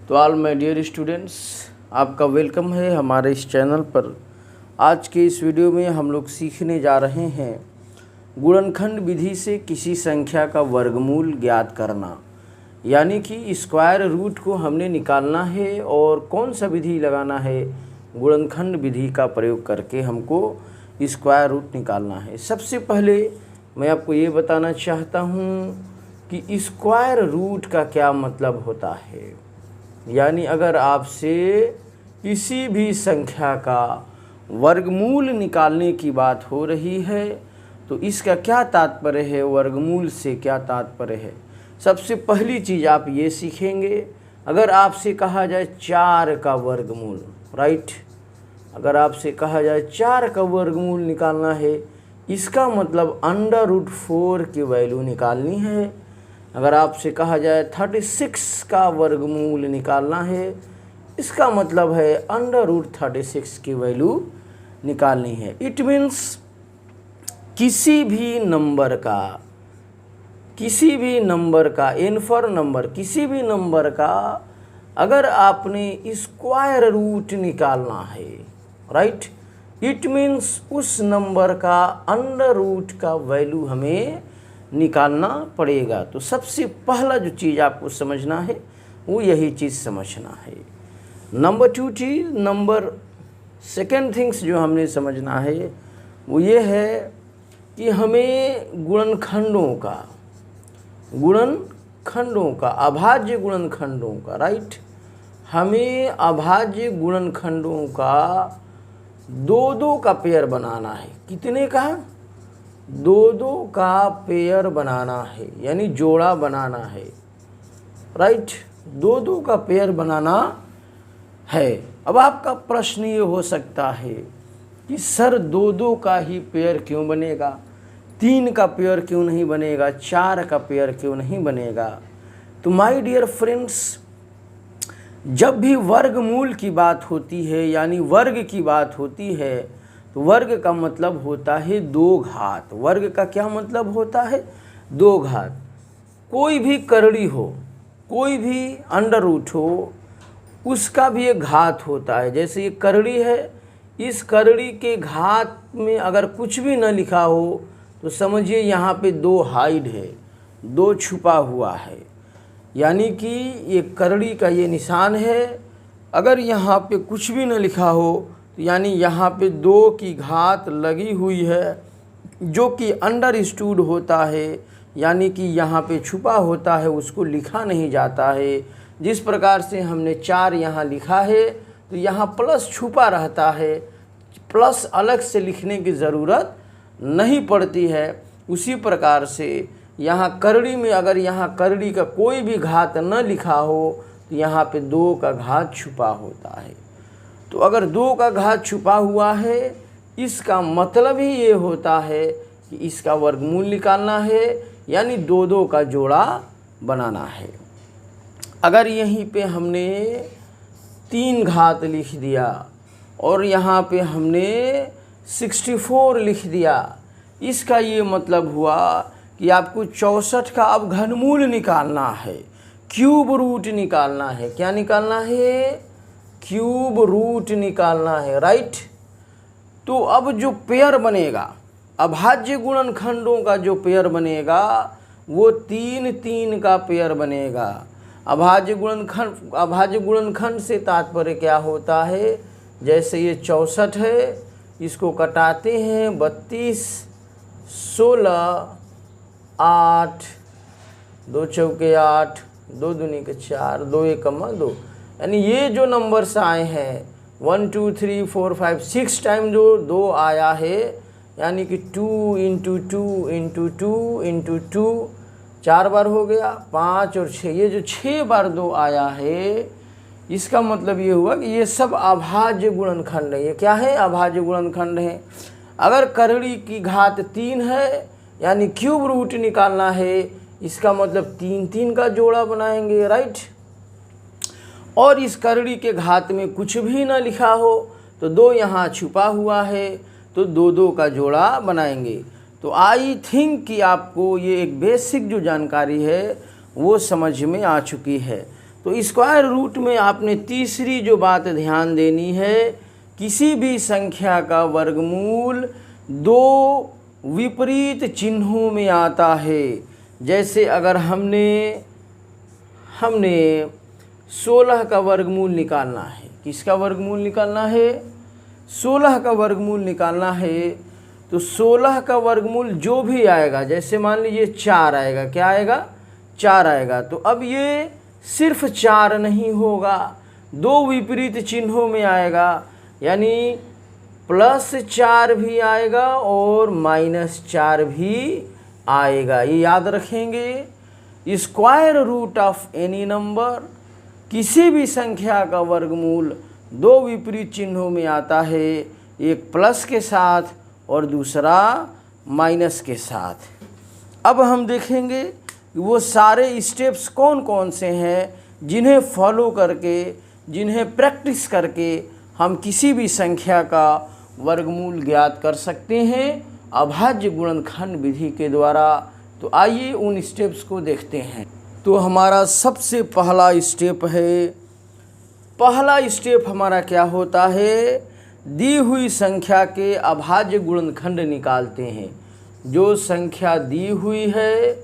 तो all my dear students, आपका welcome है हमारे इस चैनल पर। आज के इस वीडियो में हम लोग सीखने जा रहे हैं गुणनखंड विधि से किसी संख्या का वर्गमूल ज्ञात करना, यानी कि स्क्वायर रूट को हमने निकालना है और कौन सा विधि लगाना है, गुणनखंड विधि का प्रयोग करके हमको स्क्वायर रूट निकालना है। सबसे पहले मैं आपको ये बताना चाहता हूँ कि स्क्वायर रूट का क्या मतलब होता है। यानी अगर आपसे किसी भी संख्या का वर्गमूल निकालने की बात हो रही है तो इसका क्या तात्पर्य है, वर्गमूल से क्या तात्पर्य है। सबसे पहली चीज़ आप ये सीखेंगे, अगर आपसे कहा जाए 4 का वर्गमूल, राइट, अगर आपसे कहा जाए 4 का वर्गमूल निकालना है, इसका मतलब √4 की वैल्यू निकालनी है। अगर आपसे कहा जाए 36 का वर्गमूल निकालना है, इसका मतलब है √36 की वैल्यू निकालनी है। इट मीन्स किसी भी नंबर का n फॉर नंबर, किसी भी नंबर का अगर आपने स्क्वायर रूट निकालना है, राइट, इट मीन्स उस नंबर का अंडर रूट का वैल्यू हमें निकालना पड़ेगा। तो सबसे पहला जो चीज़ आपको समझना है वो यही चीज़ समझना है। नंबर सेकेंड थिंग्स जो हमने समझना है वो ये है कि हमें गुणनखंडों का अभाज्य गुणनखंडों का, राइट, हमें अभाज्य गुणनखंडों का 2-2 का पेयर बनाना है। कितने का? 2-2 का पेयर बनाना है, यानी जोड़ा बनाना है, राइट, 2-2 का पेयर बनाना है। अब आपका प्रश्न ये हो सकता है कि सर 2-2 का ही पेयर क्यों बनेगा, 3 का पेयर क्यों नहीं बनेगा, 4 का पेयर क्यों नहीं बनेगा। तो माय डियर फ्रेंड्स, जब भी वर्गमूल की बात होती है, यानी वर्ग की बात होती है, तो वर्ग का मतलब होता है 2 घात। वर्ग का क्या मतलब होता है? 2 घात। कोई भी करड़ी हो, कोई भी अंडर रूट हो, उसका भी एक घात होता है। जैसे ये करड़ी है, इस करड़ी के घात में अगर कुछ भी न लिखा हो तो समझिए यहाँ पे 2 हाइड है, 2 छुपा हुआ है, यानी कि ये करड़ी का ये निशान है। अगर यहाँ पे कुछ भी न लिखा हो तो यानी यहाँ पे 2 की घात लगी हुई है, जो कि अंडरस्टूड होता है, यानी कि यहाँ पे छुपा होता है, उसको लिखा नहीं जाता है। जिस प्रकार से हमने 4 यहाँ लिखा है तो यहाँ प्लस छुपा रहता है, प्लस अलग से लिखने की ज़रूरत नहीं पड़ती है। उसी प्रकार से यहाँ करड़ी में अगर यहाँ करड़ी का कोई भी घात न लिखा हो तो यहाँ पे 2 का घात छुपा होता है। तो अगर 2 का घात छुपा हुआ है, इसका मतलब ही ये होता है कि इसका वर्गमूल निकालना है, यानी 2-2 का जोड़ा बनाना है। अगर यहीं पे हमने 3 घात लिख दिया और यहाँ पे हमने 64 लिख दिया, इसका ये मतलब हुआ कि आपको 64 का अब घनमूल निकालना है, क्यूब रूट निकालना है। क्या निकालना है? क्यूब रूट निकालना है, राइट। तो अब जो पेयर बनेगा, अभाज्य गुणनखंडों का जो पेयर बनेगा वो 3-3 का पेयर बनेगा। अभाज्य गुणनखंड से तात्पर्य क्या होता है? जैसे ये 64 है, इसको कटाते हैं 32, 16, 8, 2 चौके 8, 2 दूनी के 4, 2 एकम 2, यानी ये जो नंबर्स आए हैं 1 2 3 4 5 6 टाइम जो 2 आया है, यानी कि 2 × 2 × 2 × 2 4 बार हो गया, 5 और 6, ये जो 6 बार 2 आया है, इसका मतलब ये हुआ कि ये सब अभाज्य गुणनखंड है। ये क्या है? अभाज्य गुणनखंड है। अगर करड़ी की घात 3 है, यानी क्यूब रूट निकालना है, इसका मतलब 3-3 का जोड़ा बनाएंगे, राइट। और इस करड़ी के घात में कुछ भी ना लिखा हो तो 2 यहाँ छुपा हुआ है, तो 2-2 का जोड़ा बनाएंगे। तो आई थिंक कि आपको ये एक बेसिक जो जानकारी है वो समझ में आ चुकी है। तो स्क्वायर रूट में आपने तीसरी जो बात ध्यान देनी है, किसी भी संख्या का वर्गमूल दो विपरीत चिन्हों में आता है। जैसे अगर हमने 16 का वर्गमूल निकालना है, किसका वर्गमूल निकालना है? 16 का वर्गमूल निकालना है, तो 16 का वर्गमूल जो भी आएगा, जैसे मान लीजिए 4 आएगा, क्या आएगा? 4 आएगा। तो अब ये सिर्फ 4 नहीं होगा, दो विपरीत चिन्हों में आएगा, यानी +4 भी आएगा और -4 भी आएगा। ये याद रखेंगे। Square root of any number, किसी भी संख्या का वर्गमूल दो विपरीत चिन्हों में आता है, एक प्लस के साथ और दूसरा माइनस के साथ। अब हम देखेंगे वो सारे स्टेप्स कौन कौन से हैं जिन्हें फॉलो करके, जिन्हें प्रैक्टिस करके हम किसी भी संख्या का वर्गमूल ज्ञात कर सकते हैं अभाज्य गुणनखंड विधि के द्वारा। तो आइए उन स्टेप्स को देखते हैं। तो हमारा सबसे पहला स्टेप है, पहला स्टेप हमारा क्या होता है? दी हुई संख्या के अभाज्य गुणनखंड निकालते हैं। जो संख्या दी हुई है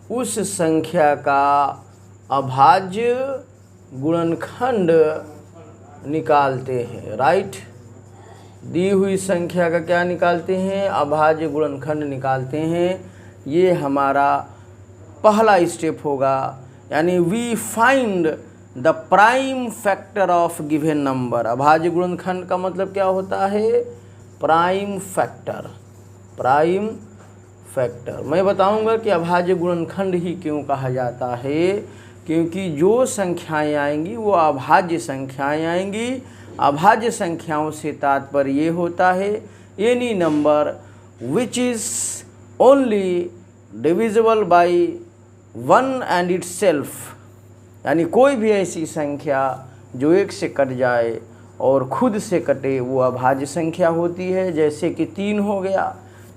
उस संख्या का अभाज्य गुणनखंड निकालते हैं, राइट। दी हुई संख्या का क्या निकालते हैं? अभाज्य गुणनखंड निकालते हैं। ये हमारा पहला स्टेप होगा, यानी we find the prime factor of given number. अभाज्य गुणनखंड का मतलब क्या होता है? Prime factor, prime factor. मैं बताऊंगा कि अभाज्य गुणनखंड ही क्यों कहा जाता है, क्योंकि जो संख्याएं आएंगी वो अभाज्य संख्याएं आएंगी। अभाज्य संख्याओं से तात्पर्य ये होता है any number which is only divisible by 1 and it's self, यानी कोई भी ऐसी संख्या जो 1 से कट जाए और खुद से कटे वो अभाज्य संख्या होती है। जैसे कि 3 हो गया,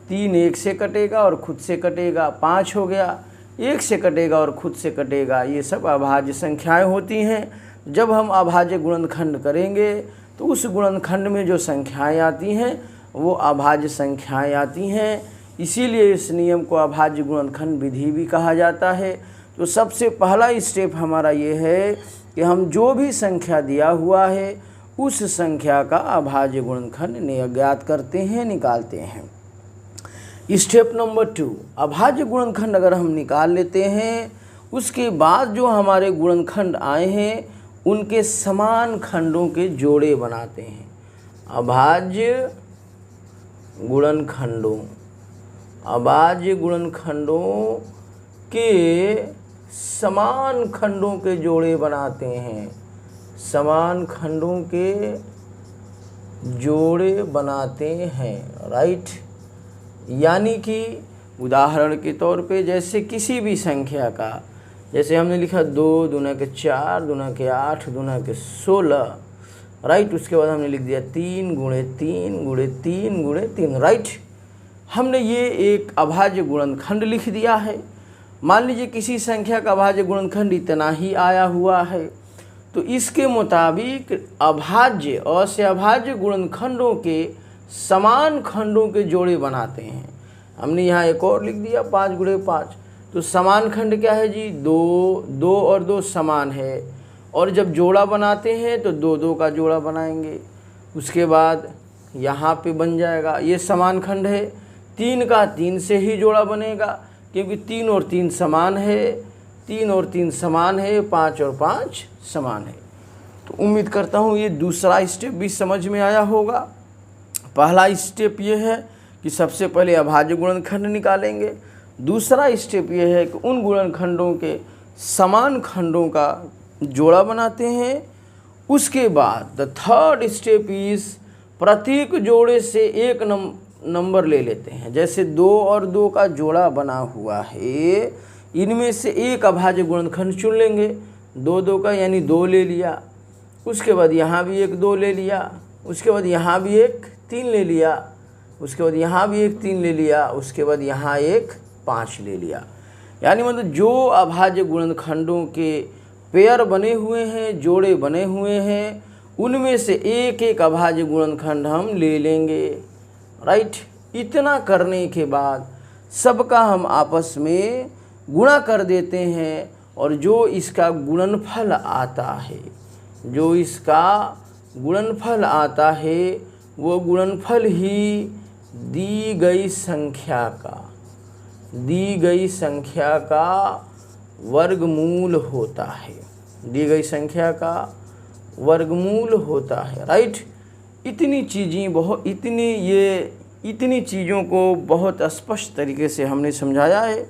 3 1 से कटेगा और खुद से कटेगा। 5 हो गया, 1 से कटेगा और खुद से कटेगा। ये सब अभाज्य संख्याएं होती हैं। जब हम अभाज्य गुणनखंड करेंगे तो उस गुणनखंड में जो संख्याएं आती हैं वो अभाज्य संख्याएं आती हैं। इसीलिए इस नियम को अभाज्य गुणनखंड विधि भी कहा जाता है। तो सबसे पहला स्टेप हमारा ये है कि हम जो भी संख्या दिया हुआ है उस संख्या का अभाज्य गुणनखंड ज्ञात करते हैं, निकालते हैं। स्टेप नंबर 2, अभाज्य गुणनखंड अगर हम निकाल लेते हैं, उसके बाद जो हमारे गुणनखंड आए हैं उनके समान खंडों के जोड़े बनाते हैं। अभाज्य गुणनखंडों, अभाज्य गुणनखंडों के समान खंडों के जोड़े बनाते हैं, समान खंडों के जोड़े बनाते हैं, राइट। यानी कि उदाहरण के तौर पे जैसे किसी भी संख्या का, जैसे हमने लिखा 2 दूना के 4 दूना के 8 दूना के 16, राइट। उसके बाद हमने लिख दिया 3 गुणे 3 गुणे 3 गुणे 3, राइट। हमने ये एक अभाज्य गुणनखंड लिख दिया है। मान लीजिए किसी संख्या का अभाज्य गुणनखंड इतना ही आया हुआ है, तो इसके मुताबिक अभाज्य और से अभाज्य गुणनखंडों के समान खंडों के जोड़े बनाते हैं। हमने यहाँ एक और लिख दिया 5 गुणे 5। तो समान खंड क्या है जी? 2 और 2 समान है, और जब जोड़ा बनाते हैं तो 2 का जोड़ा बनाएंगे। उसके बाद यहाँ पे बन जाएगा, ये समान खंड है। 3 का 3 से ही जोड़ा बनेगा, क्योंकि 3 और 3 समान है, 3 और 3 समान है, 5 और 5 समान है। तो उम्मीद करता हूँ ये दूसरा स्टेप भी समझ में आया होगा। पहला स्टेप ये है कि सबसे पहले अभाज्य गुणनखंड निकालेंगे। दूसरा स्टेप ये है कि उन गुणनखंडों के समान खंडों का जोड़ा बनाते हैं। उसके बाद द थर्ड स्टेप इज़ प्रत्येक जोड़े से एक नंबर ले लेते हैं। जैसे 2 और 2 का जोड़ा बना हुआ है, इनमें से एक अभाज्य गुणनखंड चुन लेंगे। 2 का यानी 2 ले लिया। उसके बाद यहाँ भी एक 2 ले लिया। उसके बाद यहाँ भी एक 3 ले लिया। उसके बाद यहाँ भी एक 3 ले लिया। उसके बाद यहाँ एक 5 ले लिया। यानी मतलब जो अभाज्य गुणनखंडों के पेयर बने हुए हैं, जोड़े बने हुए हैं, उनमें से एक एक अभाज्य गुणनखंड हम ले लेंगे, राइट। इतना करने के बाद सबका हम आपस में गुणा कर देते हैं और जो इसका गुणनफल आता है, जो इसका गुणनफल आता है वो गुणनफल ही दी गई संख्या का वर्गमूल होता है, दी गई संख्या का वर्गमूल होता है, राइट। इतनी चीज़ों को बहुत स्पष्ट तरीके से हमने समझाया है।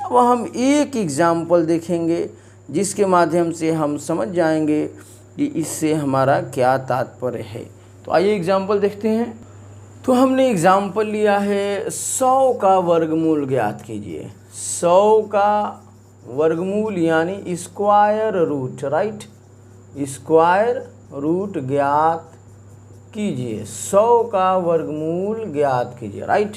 अब हम एक एग्ज़ाम्पल देखेंगे जिसके माध्यम से हम समझ जाएंगे कि इससे हमारा क्या तात्पर्य है। तो आइए एग्ज़ाम्पल देखते हैं। तो हमने एग्ज़ाम्पल लिया है 100 का वर्गमूल ज्ञात कीजिए। 100 का वर्गमूल यानी square root, right, square root ज्ञात कीजिए। 100 का वर्गमूल ज्ञात कीजिए, राइट।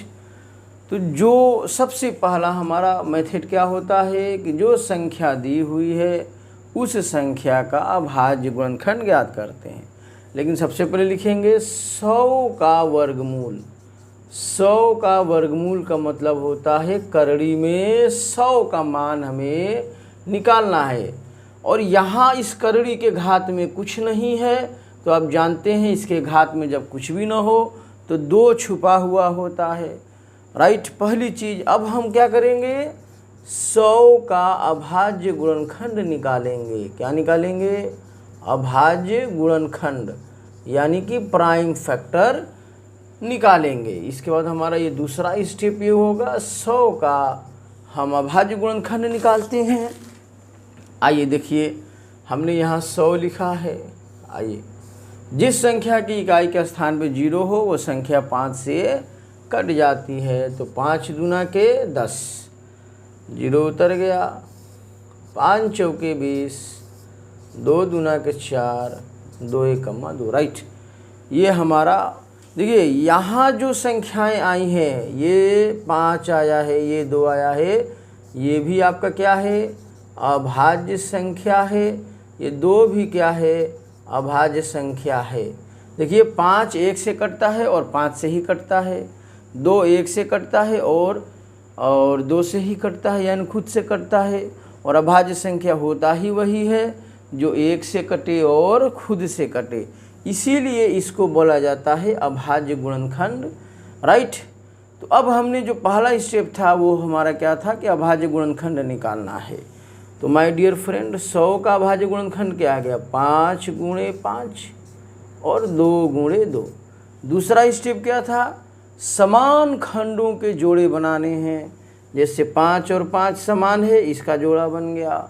तो जो सबसे पहला हमारा मेथड क्या होता है कि जो संख्या दी हुई है उस संख्या का अभाज्य गुणनखंड ज्ञात करते हैं। लेकिन सबसे पहले लिखेंगे 100 का वर्गमूल। 100 का वर्गमूल का मतलब होता है करड़ी में 100 का मान हमें निकालना है, और यहाँ इस करड़ी के घात में कुछ नहीं है, तो आप जानते हैं इसके घात में जब कुछ भी ना हो तो 2 छुपा हुआ होता है, राइट। पहली चीज़, अब हम क्या करेंगे, 100 का अभाज्य गुणनखंड निकालेंगे। क्या निकालेंगे? अभाज्य गुणनखंड, यानी कि प्राइम फैक्टर निकालेंगे। इसके बाद हमारा ये दूसरा स्टेप ये होगा, 100 का हम अभाज्य गुणनखंड निकालते हैं। आइए देखिए, हमने यहाँ 100 लिखा है। आइए, जिस संख्या की इकाई के स्थान पे 0 हो वो संख्या 5 से कट जाती है। तो 5 दूना के 10, 0 उतर गया, 5 चौके 20, 2 दूना के 4, 2 एकम्मा 2, राइट। ये हमारा देखिए यहाँ जो संख्याएं आई हैं, ये 5 आया है, ये 2 आया है, ये भी आपका क्या है, अभाज्य संख्या है। ये 2 भी क्या है, अभाज्य संख्या है। देखिए 5 1 से कटता है और 5 से ही कटता है, 2 1 से कटता है और 2 से ही कटता है, यानी खुद से कटता है। और अभाज्य संख्या होता ही वही है जो 1 से कटे और खुद से कटे, इसीलिए इसको बोला जाता है अभाज्य गुणनखंड, राइट। तो अब हमने जो पहला स्टेप था वो हमारा क्या था कि अभाज्य गुणनखंड निकालना है। तो माय डियर फ्रेंड, 100 का अभाज्य गुणनखंड क्या आ गया, 5 गुणे 5 और 2 गुणे 2। दूसरा स्टेप क्या था, समान खंडों के जोड़े बनाने हैं। जैसे 5 और 5 समान है, इसका जोड़ा बन गया,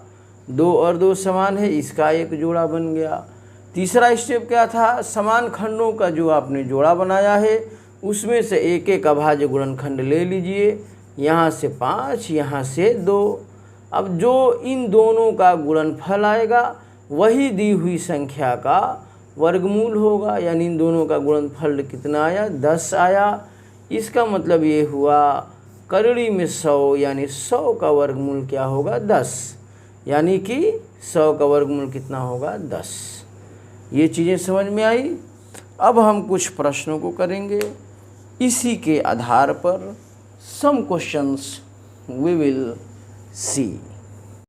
2 और 2 समान है, इसका एक जोड़ा बन गया। तीसरा स्टेप क्या था, समान खंडों का जो आपने जोड़ा बनाया है उसमें से एक एक अभाज्य गुणनखंड ले लीजिए। यहाँ से 5, यहाँ से 2। अब जो इन दोनों का गुणनफल आएगा वही दी हुई संख्या का वर्गमूल होगा, यानी इन दोनों का गुणनफल कितना आया, 10 आया। इसका मतलब ये हुआ करड़ी में 100, यानी 100 का वर्गमूल क्या होगा, 10, यानी कि 100 का वर्गमूल कितना होगा, 10। ये चीज़ें समझ में आई। अब हम कुछ प्रश्नों को करेंगे, इसी के आधार पर some questions we will see।